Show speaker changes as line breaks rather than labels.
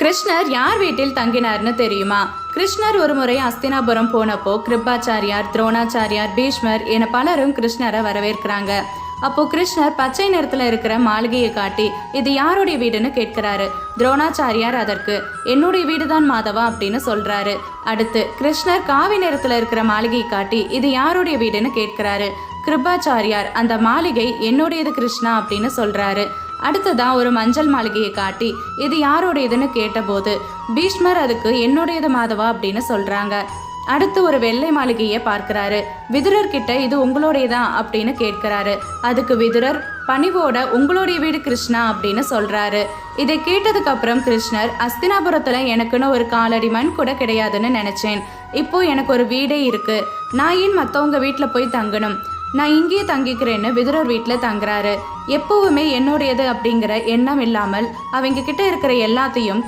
கிருஷ்ணர் யார் வீட்டில் தங்கினார்னு தெரியுமா? கிருஷ்ணர் ஒரு முறை அஸ்தினாபுரம் போனப்போ கிருபாச்சாரியார், துரோணாச்சாரியார், பீஷ்மர் என பலரும் கிருஷ்ணரை வரவேற்கிறாங்க. அப்போ கிருஷ்ணர் பச்சை நிறத்துல இருக்கிற மாளிகையை காட்டி இது யாருடைய வீடுன்னு கேட்கிறாரு. துரோணாச்சாரியார் அதற்கு என்னுடைய வீடுதான் மாதவா அப்படின்னு சொல்றாரு. அடுத்து கிருஷ்ணர் காவி நிறத்துல இருக்கிற மாளிகையை காட்டி இது யாருடைய வீடுன்னு கேட்கிறாரு. கிருபாச்சாரியார் அந்த மாளிகை என்னுடையது கிருஷ்ணா அப்படின்னு சொல்றாரு. அடுத்ததான் ஒரு மஞ்சள் மாளிகையை காட்டி இது யாருடையதுன்னு கேட்டபோது பீஷ்மர் அதுக்கு என்னுடையது மாதவா அப்படின்னு சொல்றாங்க. அடுத்து ஒரு வெள்ளை மாளிகையை பார்க்கிறாரு. விதுரர் கிட்ட இது உங்களுடையதான் அப்படின்னு கேட்கிறாரு. அதுக்கு விதுரர் பணிவோட உங்களுடைய வீடு கிருஷ்ணா அப்படின்னு சொல்றாரு. இதை கேட்டதுக்கு அப்புறம் கிருஷ்ணர் அஸ்தினாபுரத்துல எனக்குன்னு ஒரு காலடி மண் கூட கிடையாதுன்னு நினைச்சேன். இப்போ எனக்கு ஒரு வீடே இருக்கு. நான் ஏன் மற்றவங்க வீட்டில் போய் தங்கணும்? நான் இங்கேயே தங்கிக்கிறேன்னு விதுரர் வீட்டில் தங்குறாரு. எப்பவுமே என்னுடையது அப்படிங்கிற எண்ணம் இல்லாமல் அவங்க கிட்ட இருக்கிற எல்லாத்தையும்